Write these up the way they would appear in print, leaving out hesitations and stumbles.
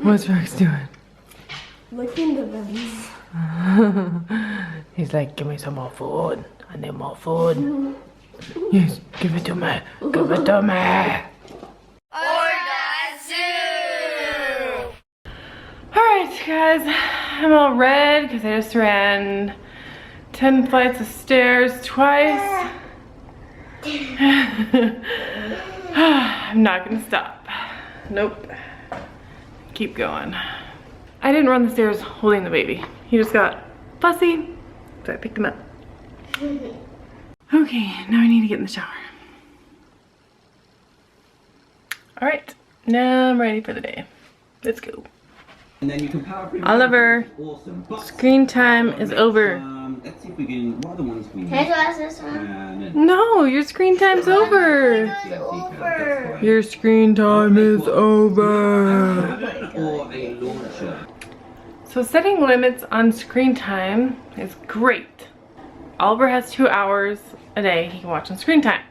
What's Rex doing? Looking to them. He's like, give me some more food. I need more food. Yes, give it to me. Give it to me. Alright guys, I'm all red because I just ran 10 flights of stairs twice. I'm not gonna stop. Nope. Keep going. I didn't run the stairs holding the baby. He just got fussy, so I picked him up. Okay, now I need to get in the shower. Alright, now I'm ready for the day. Let's go. And then you can power print. Oliver, Awesome. But screen time is over. Let's see if we can. What are the ones we need? Can I ask this one? No, your screen time's over. Over. Your screen time is over. Or a launcher. So setting limits on screen time is great. Oliver has 2 hours a day he can watch on screen time.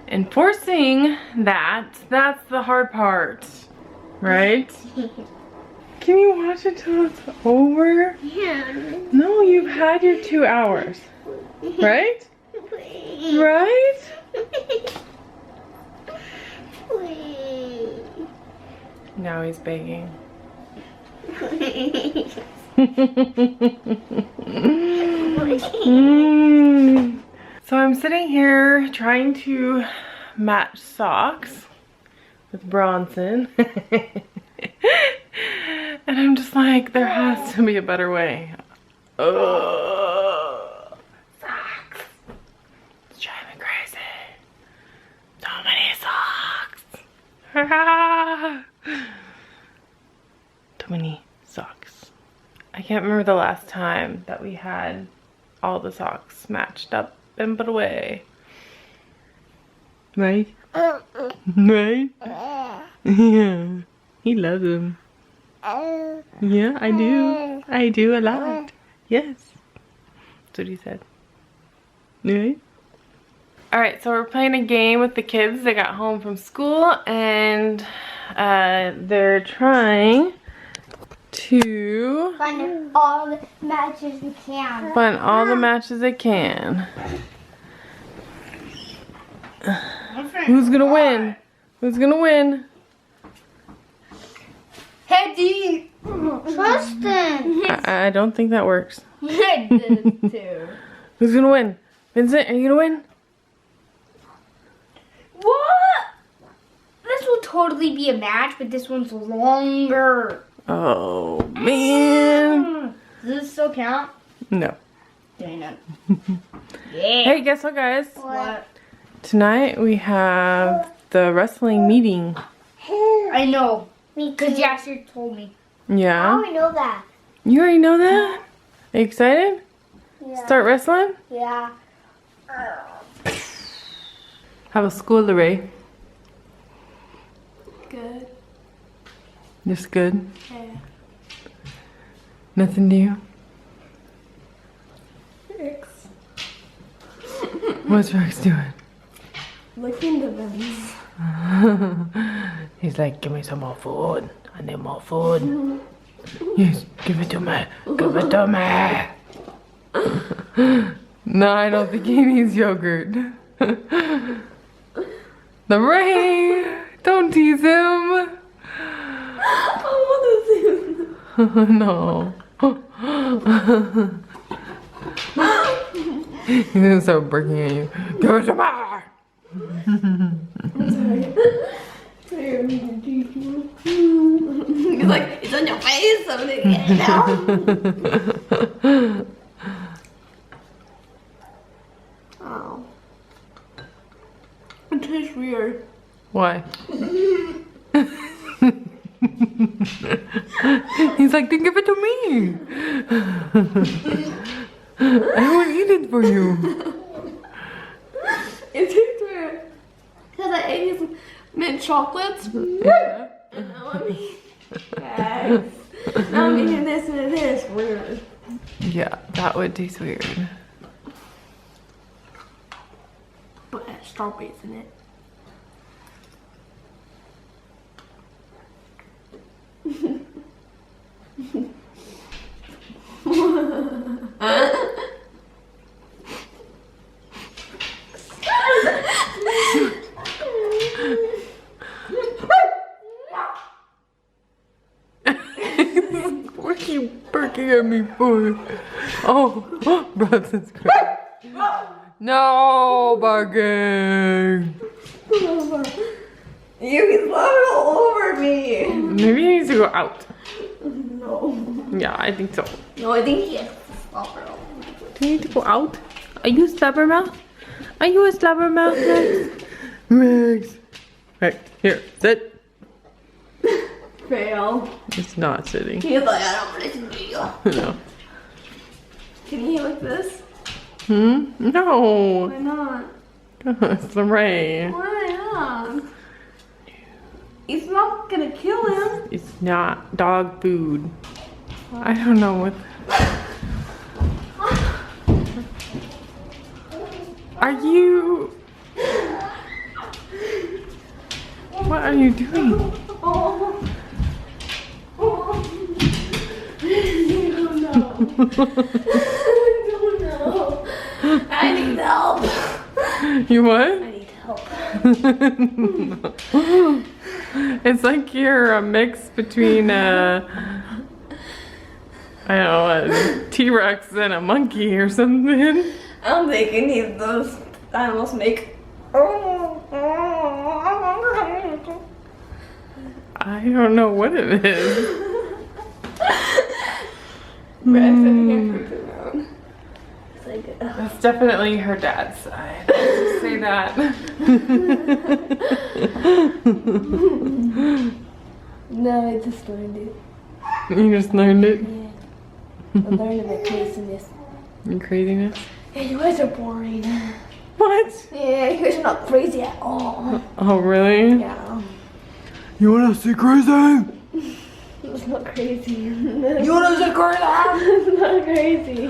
Enforcing that's the hard part, right? Can you watch it till it's over? Yeah. No, you've had your 2 hours, right? Right? Now he's begging. So I'm sitting here trying to match socks with Bronson. And I'm just like, there has to be a better way. Ugh. Socks. It's driving me crazy. So many socks. Too many socks. I can't remember the last time that we had all the socks matched up and put away. Right? Right? Yeah. He loves them. Yeah, I do. I do a lot. Yes. That's what he said. Right? Alright, so we're playing a game with the kids. They got home from school and they're trying to Find all the matches we can. find all the matches they can. Who's gonna win? Who's gonna win? Heady. Tristan. I don't think that works. I did too. Who's gonna win? Vincent, are you gonna win? What? This will totally be a match, but this one's longer. Oh man. Does this still count? No. Dang it. Yeah. Hey, guess what, guys? What? Tonight we have the wrestling meeting. I know. Because you actually told me. Yeah. I know that. You already know that? Are you excited? Yeah. Start wrestling? Yeah. How was school, Lorraine? Good. Just good? Yeah. Nothing new? Rex. What's Rex doing? Looking to them. He's like, give me some more food. I need more food. Yes, give it to me. Give it to me. No, I don't think he needs yogurt. Lorraine, don't tease him. No. He's gonna start barking at you. Give it to me. He's like, it's on your face, I'm gonna get it out. Oh. It tastes weird. Why? He's like, then give it to me. I will eat it for you. It tastes weird. Because I ate these mint chocolates. Yeah. And now I'm eating now I'm eating this and this. Weird. Yeah, that would taste weird. But it has strawberries in it. barking at me for? Oh, Braxton's crying. No barking. You slobbered all over me. Maybe he needs to go out. No. Yeah, I think so. No, I think he has to slobber all over me. Do you need to go out? Are you a slobbermouth? Are you a slobbermouth, Max? Max. Right, here, sit. Fail. It's not sitting. He's like, I don't listen to you. No. Can you eat like this? No. Why not? It's Lorraine. Why not? It's not gonna kill him. It's not dog food. I don't know what. Are you? What are you doing? Oh. Oh. I don't know. I need help. You I what? need help. It's like you're a mix between I don't know, a T-Rex and a monkey or something. I don't think any of those animals make. I don't know what it is. Rex, I think I freaked him out. It's like, That's definitely her dad's side. Let's just say that. no, I just learned it. You just learned it? Yeah. I learned about craziness. Your craziness? Yeah, you guys are boring. What? Yeah, you guys are not crazy at all. Oh, really? Yeah. You wanna see crazy? It's not crazy. You wanna see crazy? It's not crazy.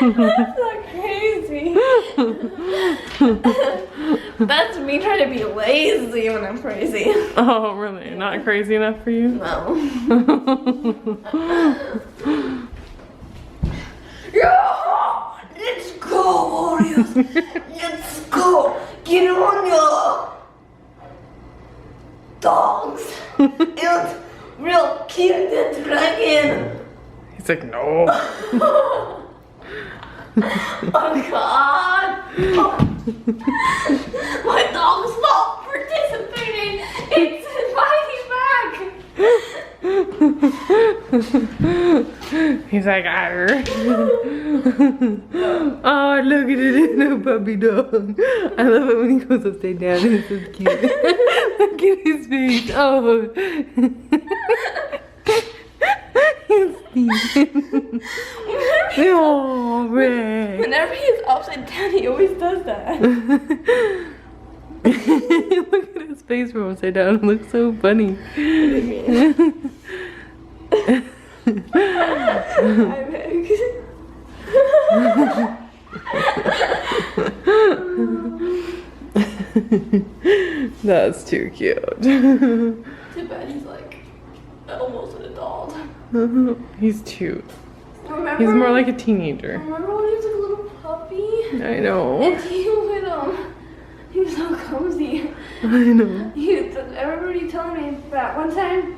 That's not crazy. That's me trying to be lazy when I'm crazy. Oh, really? Not crazy enough for you? No. Yeah, let's go, Warriors. Let's go. Get on your dogs and we'll kill the dragon. He's like, no. Oh God! My dog's not participating. It's fighting back. He's like, arr. Oh, look at it, little puppy dog. I love it when he goes upside down. It's so cute. Look at his face. Oh. He's sleeping. Oh, Ray. Whenever he's upside down, he always does that. Look at his face from upside down. It looks so funny. I beg. That's too cute. Too bad he's like almost an adult. He's cute. Remember, He's more like a teenager. remember when he was like a little puppy? I know. And he would he was so cozy. I know. Everybody telling me that one time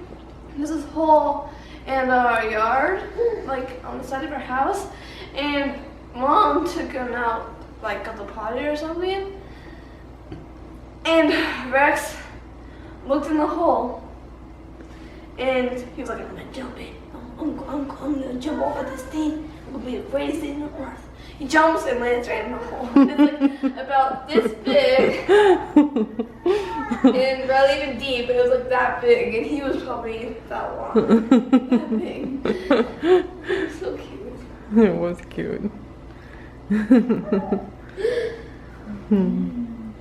there's this hole in our yard, like on the side of our house, and Mom took him out, like at the potty or something, and Rex looked in the hole, and he was like, I'm gonna jump in. I'm gonna jump over this thing. I'm gonna be the greatest thing on earth. He jumps and lands right in the hole. It's like about this big and barely even deep. It was like that big, and he was probably that long. That big. It was so cute. It was cute. And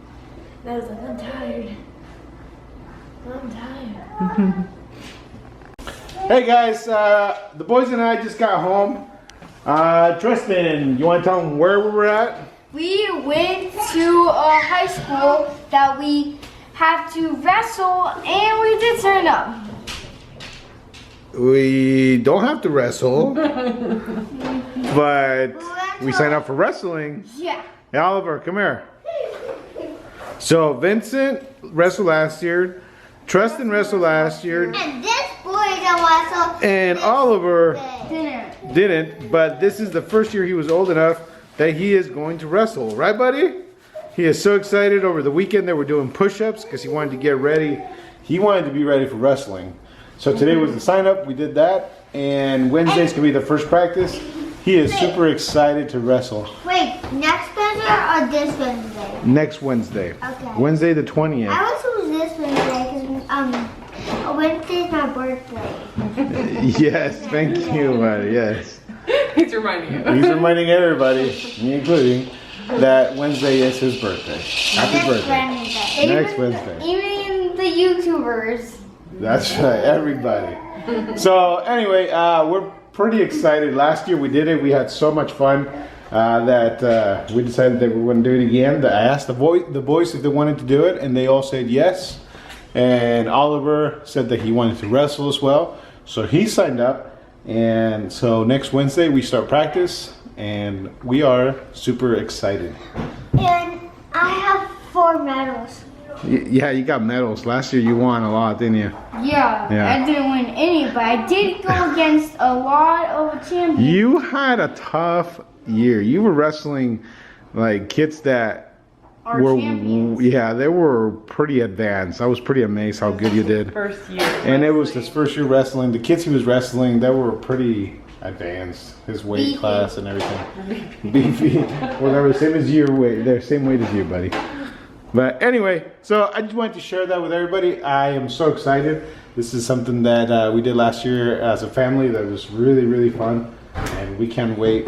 I was like, I'm tired. Hey guys, the boys and I just got home. Tristan, you want to tell them where we were at? We went to a high school that we had to wrestle, and we did turn up. We don't have to wrestle, but we signed up for wrestling. Yeah. Hey Oliver, come here. So Vincent wrestled last year. Tristan wrestled last year. And this boy And Oliver Dinner. didn't, but this is the first year he was old enough that he is going to wrestle. Right, buddy? He is so excited. Over the weekend they were doing push-ups because he wanted to get ready. He wanted to be ready for wrestling. So today was the sign-up. We did that. And Wednesday's going to be the first practice. He is super excited to wrestle. Wait, next Wednesday or this Wednesday? Next Wednesday. Okay. Wednesday the 20th. I wish it was this Wednesday because Wednesday's my birthday. Yes, thank you, buddy. Yes. He's reminding you. He's reminding everybody, me including, that Wednesday is his birthday. Happy Next birthday. Wednesday. Next Wednesday. Even the YouTubers. That's right, everybody. So anyway, we're pretty excited. Last year we did it. We had so much fun that we decided that we were going to do it again. I asked the boys if they wanted to do it, and they all said yes. And Oliver said that he wanted to wrestle as well. So he signed up. And so next Wednesday we start practice, and we are super excited. And I have 4 medals. Yeah, you got medals. Last year you won a lot, didn't you? Yeah, Yeah. I didn't win any, but I did go against a lot of champions. You had a tough year. You were wrestling like kids that Our were, champions. yeah, they were pretty advanced. I was pretty amazed how good you did. First year. And it was his first year wrestling. The kids he was wrestling, they were pretty advanced. His weight Beefy. class and everything. Beefy. Whatever, same as your weight. They're same weight as you, buddy. But anyway, so I just wanted to share that with everybody. I am so excited. This is something that we did last year as a family that was really, really fun. And we can't wait.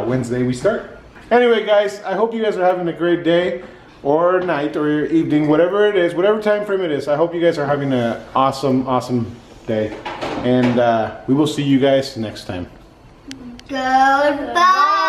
Wednesday we start. Anyway, guys, I hope you guys are having a great day or night or evening, whatever it is, whatever time frame it is. I hope you guys are having an awesome, awesome day. And we will see you guys next time. Goodbye.